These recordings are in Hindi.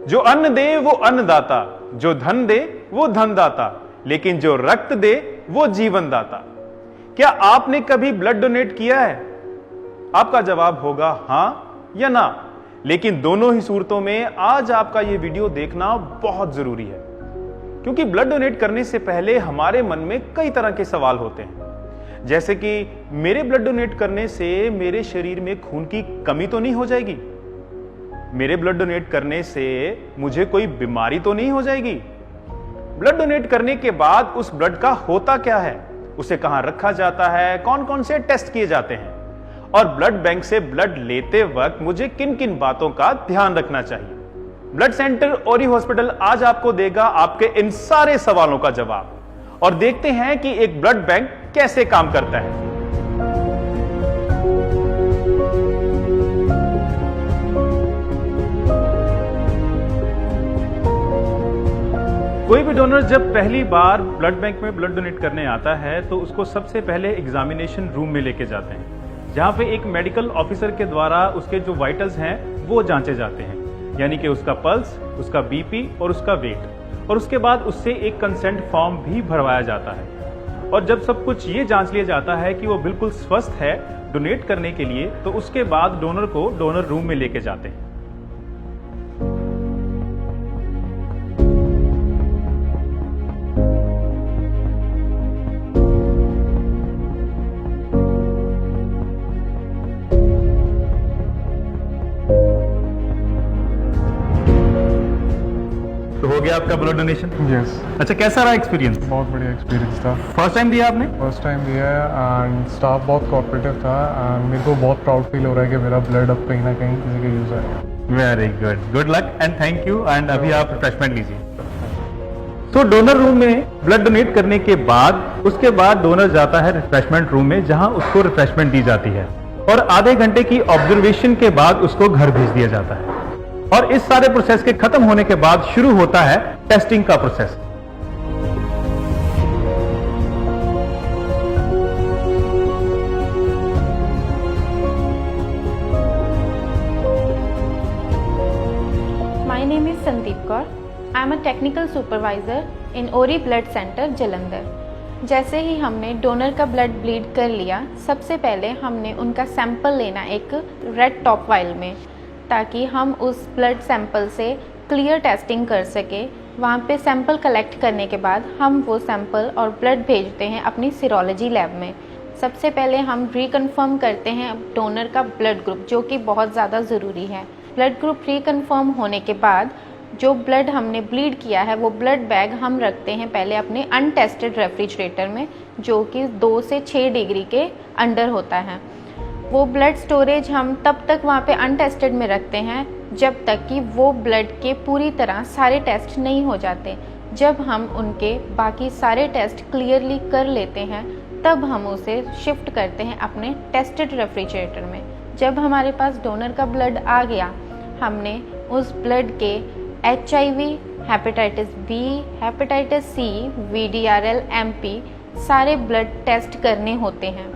जो अन्न दे वो अन्नदाता, जो धन दे वो धनदाता, लेकिन जो रक्त दे वो जीवन दाता। क्या आपने कभी ब्लड डोनेट किया है? आपका जवाब होगा हां या ना। लेकिन दोनों ही सूरतों में आज आपका यह वीडियो देखना बहुत जरूरी है, क्योंकि ब्लड डोनेट करने से पहले हमारे मन में कई तरह के सवाल होते हैं, जैसे कि मेरे ब्लड डोनेट करने से मेरे शरीर में खून की कमी तो नहीं हो जाएगी? मेरे ब्लड डोनेट करने से मुझे कोई बीमारी तो नहीं हो जाएगी? ब्लड डोनेट करने के बाद उस ब्लड का होता क्या है, उसे कहां रखा जाता है, कौन कौन से टेस्ट किए जाते हैं, और ब्लड बैंक से ब्लड लेते वक्त मुझे किन किन बातों का ध्यान रखना चाहिए? ब्लड सेंटर ओरी हॉस्पिटल आज आपको देगा आपके इन सारे सवालों का जवाब। और देखते हैं कि एक ब्लड बैंक कैसे काम करता है। कोई भी डोनर जब पहली बार ब्लड बैंक में ब्लड डोनेट करने आता है तो उसको सबसे पहले एग्जामिनेशन रूम में लेके जाते हैं, जहां पे एक मेडिकल ऑफिसर के द्वारा उसके जो वाइटल्स हैं वो जांचे जाते हैं, यानी कि उसका पल्स, उसका बीपी और उसका वेट। और उसके बाद उससे एक कंसेंट फॉर्म भी भरवाया जाता है। और जब सब कुछ ये जांच लिया जाता है कि वो बिल्कुल स्वस्थ है डोनेट करने के लिए, तो उसके बाद डोनर को डोनर रूम में लेके जाते हैं। तो हो गया आपका ब्लड डोनेशन? यस। अच्छा, कैसा रहा एक्सपीरियंस? बहुत बढ़िया एक्सपीरियंस था। फर्स्ट टाइम दिया आपने? फर्स्ट टाइम दिया है एंड स्टाफ बहुत कोऑपरेटिव था एंड मेरे को बहुत प्राउड फील हो रहा है कि मेरा ब्लड अब कहीं ना कहीं किसी के यूज आएगा। Very good, good luck and thank you. And अभी आप रिफ्रेशमेंट लीजिए। तो डोनर रूम में ब्लड डोनेट करने के बाद उसके बाद डोनर जाता है रिफ्रेशमेंट रूम में, जहां उसको रिफ्रेशमेंट दी जाती है और आधे घंटे की ऑब्जर्वेशन के बाद उसको घर भेज दिया जाता है। और इस सारे प्रोसेस के खत्म होने के बाद शुरू होता है टेस्टिंग का process. My name is Sandeep Kaur. I am a technical supervisor in Ori Blood Center, Jalandhar. जैसे ही हमने डोनर का ब्लड ब्लीड कर लिया, सबसे पहले हमने उनका सैंपल लेना एक रेड टॉप वाइल में, ताकि हम उस ब्लड सैंपल से क्लियर टेस्टिंग कर सके। वहाँ पे सैंपल कलेक्ट करने के बाद हम वो सैंपल और ब्लड भेजते हैं अपनी सीरोलॉजी लैब में। सबसे पहले हम रिकन्फर्म करते हैं डोनर का ब्लड ग्रुप, जो कि बहुत ज़्यादा ज़रूरी है। ब्लड ग्रुप रिकन्फर्म होने के बाद जो ब्लड हमने ब्लीड किया है वो ब्लड बैग हम रखते हैं पहले अपने अनटेस्टेड रेफ्रिजरेटर में, जो कि 2 से 6 डिग्री के अंडर होता है। वो ब्लड स्टोरेज हम तब तक वहाँ पे अनटेस्टेड में रखते हैं जब तक कि वो ब्लड के पूरी तरह सारे टेस्ट नहीं हो जाते। जब हम उनके बाकी सारे टेस्ट क्लियरली कर लेते हैं, तब हम उसे शिफ्ट करते हैं अपने टेस्टेड रेफ्रिजरेटर में। जब हमारे पास डोनर का ब्लड आ गया, हमने उस ब्लड के HIV, hepatitis B, hepatitis C, VDRL, MP सारे ब्लड टेस्ट करने होते हैं।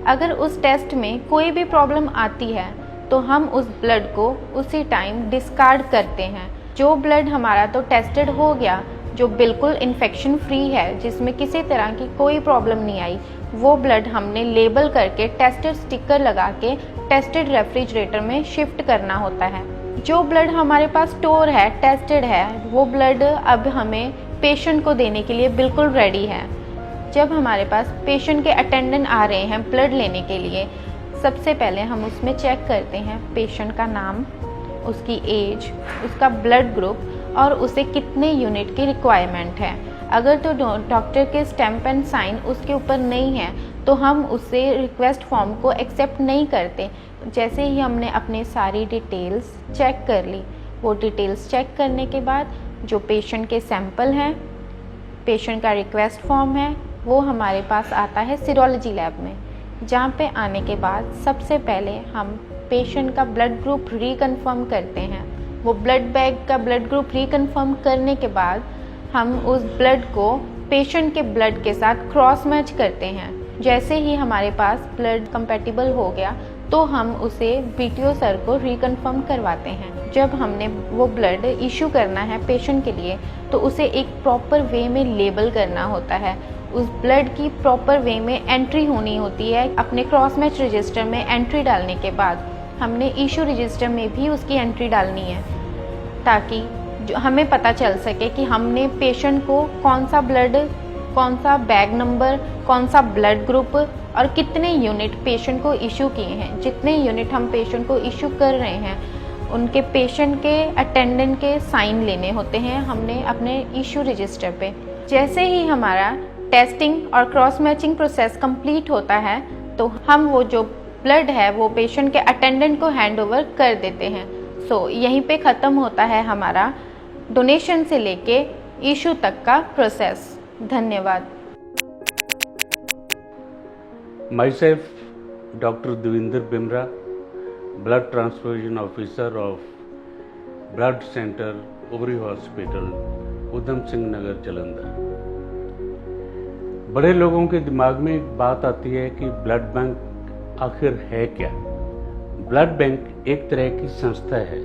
अगर उस टेस्ट में कोई भी प्रॉब्लम आती है तो हम उस ब्लड को उसी टाइम डिस्कार्ड करते हैं। जो ब्लड हमारा तो टेस्टेड हो गया, जो बिल्कुल इन्फेक्शन फ्री है, जिसमें किसी तरह की कोई प्रॉब्लम नहीं आई, वो ब्लड हमने लेबल करके टेस्टेड स्टिकर लगा के टेस्टेड रेफ्रिजरेटर में शिफ्ट करना होता है। जो ब्लड हमारे पास स्टोर है, टेस्टेड है, वो ब्लड अब हमें पेशेंट को देने के लिए बिल्कुल रेडी है। जब हमारे पास पेशेंट के अटेंडेंट आ रहे हैं ब्लड लेने के लिए, सबसे पहले हम उसमें चेक करते हैं पेशेंट का नाम, उसकी एज, उसका ब्लड ग्रुप और उसे कितने यूनिट की रिक्वायरमेंट है। अगर तो डॉक्टर के स्टैम्प एंड साइन उसके ऊपर नहीं है तो हम उससे रिक्वेस्ट फॉर्म को एक्सेप्ट नहीं करते। जैसे ही हमने अपनी सारी डिटेल्स चेक कर ली, वो डिटेल्स चेक करने के बाद जो पेशेंट के सैंपल हैं, पेशेंट का रिक्वेस्ट फॉर्म है, वो हमारे पास आता है सीरोलॉजी लैब में, जहाँ पे आने के बाद सबसे पहले हम पेशेंट का ब्लड ग्रुप रिकन्फर्म करते हैं। वो ब्लड बैग का ब्लड ग्रुप रिकन्फर्म करने के बाद हम उस ब्लड को पेशेंट के ब्लड के साथ क्रॉस मैच करते हैं। जैसे ही हमारे पास ब्लड कंपैटिबल हो गया तो हम उसे बीटीओ सर को रिकन्फर्म करवाते हैं। जब हमने वो ब्लड इशू करना है पेशेंट के लिए तो उसे एक प्रॉपर वे में लेबल करना होता है, उस ब्लड की प्रॉपर वे में एंट्री होनी होती है। अपने क्रॉस मैच रजिस्टर में एंट्री डालने के बाद हमने इशू रजिस्टर में भी उसकी एंट्री डालनी है, ताकि जो हमें पता चल सके कि हमने पेशेंट को कौन सा ब्लड, कौन सा बैग नंबर, कौन सा ब्लड ग्रुप और कितने यूनिट पेशेंट को इशू किए हैं। जितने यूनिट हम पेशेंट को इशू कर रहे हैं उनके पेशेंट के अटेंडेंट के साइन लेने होते हैं हमने अपने इशू रजिस्टर पे। जैसे ही हमारा टेस्टिंग और क्रॉस मैचिंग प्रोसेस कंप्लीट होता है तो हम वो जो ब्लड है वो पेशेंट के अटेंडेंट को हैंड ओवर कर देते हैं। सो यहीं पे ख़त्म होता है हमारा डोनेशन से लेके इशू तक का प्रोसेस। धन्यवाद। Myself, Dr. Devinder Bimra, Blood Transfusion Officer of Blood Center, Ovary Hospital, Udham Singh Nagar, Jalandhar. बड़े लोगों के दिमाग में एक बात आती है कि ब्लड बैंक आखिर है क्या। ब्लड बैंक एक तरह की संस्था है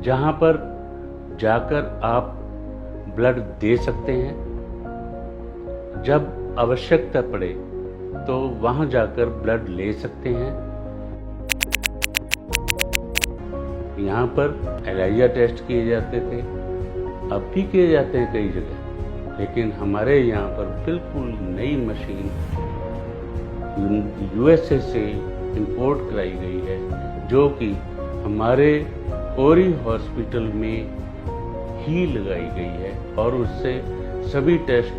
जहां पर जाकर आप ब्लड दे सकते हैं, जब आवश्यकता पड़े तो वहां जाकर ब्लड ले सकते हैं। यहाँ पर एलाइजा टेस्ट किए जाते थे, अब भी किए जाते हैं कई जगह, लेकिन हमारे यहाँ पर बिल्कुल नई मशीन यूएसए से इंपोर्ट कराई गई है, जो कि हमारे ओरी हॉस्पिटल में ही लगाई गई है और उससे सभी टेस्ट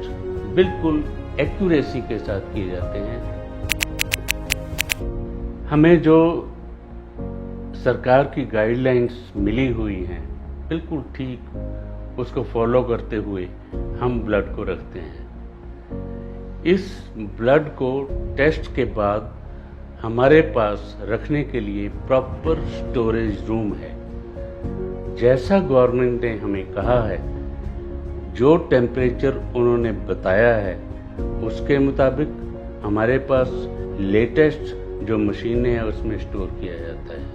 बिल्कुल एक्यूरेसी के साथ किए जाते हैं। हमें जो सरकार की गाइडलाइंस मिली हुई हैं बिल्कुल ठीक उसको फॉलो करते हुए हम ब्लड को रखते हैं। इस ब्लड को टेस्ट के बाद हमारे पास रखने के लिए प्रॉपर स्टोरेज रूम है। जैसा गवर्नमेंट ने हमें कहा है, जो टेम्परेचर उन्होंने बताया है उसके मुताबिक हमारे पास लेटेस्ट जो मशीनें हैं उसमें स्टोर किया जाता है।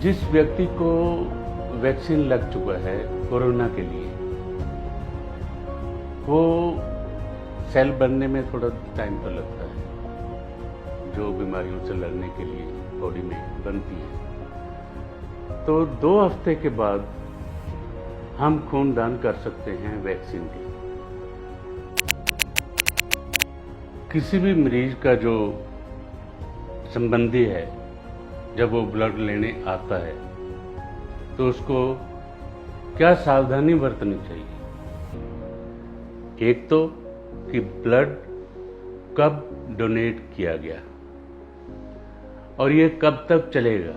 जिस व्यक्ति को वैक्सीन लग चुका है कोरोना के लिए, वो सेल बनने में थोड़ा टाइम तो लगता है, जो बीमारियों से लड़ने के लिए बॉडी में बनती है। तो 2 हफ्ते के बाद हम खून दान कर सकते हैं वैक्सीन के। किसी भी मरीज का जो संबंधी है, जब वो ब्लड लेने आता है तो उसको क्या सावधानी बरतनी चाहिए। एक तो कि ब्लड कब डोनेट किया गया और ये कब तक चलेगा,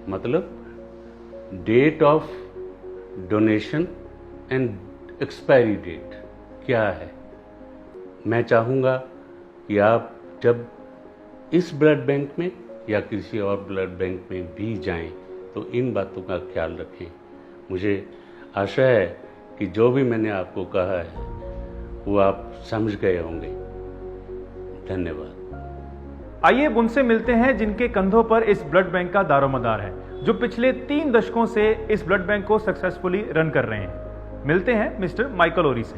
मतलब date of donation and expiry date क्या है। मैं चाहूँगा कि आप जब इस ब्लड बैंक में या किसी और ब्लड बैंक में भी जाएं तो इन बातों का ख्याल रखें। मुझे आशा है कि जो भी मैंने आपको कहा है वो आप समझ गए होंगे। धन्यवाद। आइए अब उनसे मिलते हैं जिनके कंधों पर इस ब्लड बैंक का दारोमदार है, जो पिछले 3 दशकों से इस ब्लड बैंक को सक्सेसफुली रन कर रहे हैं। मिलते हैं मिस्टर माइकल ओरी से।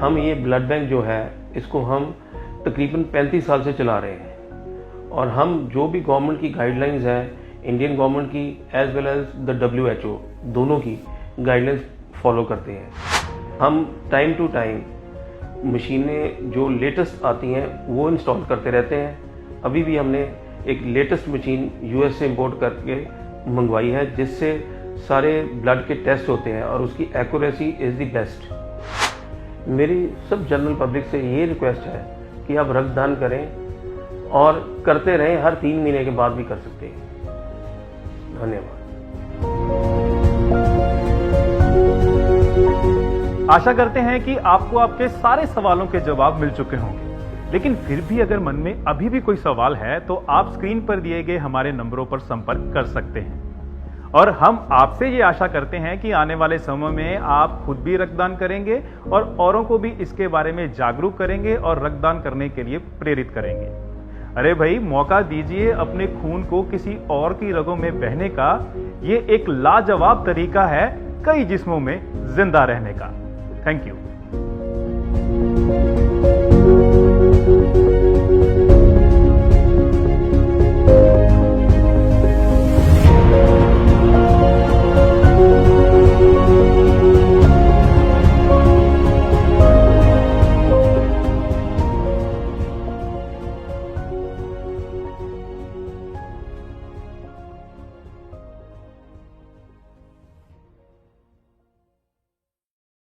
हम ये ब्लड बैंक जो है इसको हम तकरीबन 35 साल से चला रहे हैं और हम जो भी गवर्नमेंट की गाइडलाइंस है, इंडियन गवर्नमेंट की as well as the WHO, दोनों की गाइडलाइंस फॉलो करते हैं। हम टाइम टू टाइम मशीनें जो लेटेस्ट आती हैं वो इंस्टॉल करते रहते हैं। अभी भी हमने एक लेटेस्ट मशीन US से इंपोर्ट करके मंगवाई है, जिससे सारे ब्लड के टेस्ट होते हैं और उसकी एक्यूरेसी इज़ द बेस्ट। मेरी सब जनरल पब्लिक से ये रिक्वेस्ट है कि आप रक्तदान करें और करते रहें, हर 3 महीने के बाद भी कर सकते हैं। धन्यवाद। आशा करते हैं कि आपको आपके सारे सवालों के जवाब मिल चुके होंगे, लेकिन फिर भी अगर मन में अभी भी कोई सवाल है तो आप स्क्रीन पर दिए गए हमारे नंबरों पर संपर्क कर सकते हैं। और हम आपसे ये आशा करते हैं कि आने वाले समय में आप खुद भी रक्तदान करेंगे और औरों को भी इसके बारे में जागरूक करेंगे और रक्तदान करने के लिए प्रेरित करेंगे। अरे भाई, मौका दीजिए अपने खून को किसी और की रगों में बहने का। ये एक लाजवाब तरीका है कई जिस्मों में जिंदा रहने का। Thank you.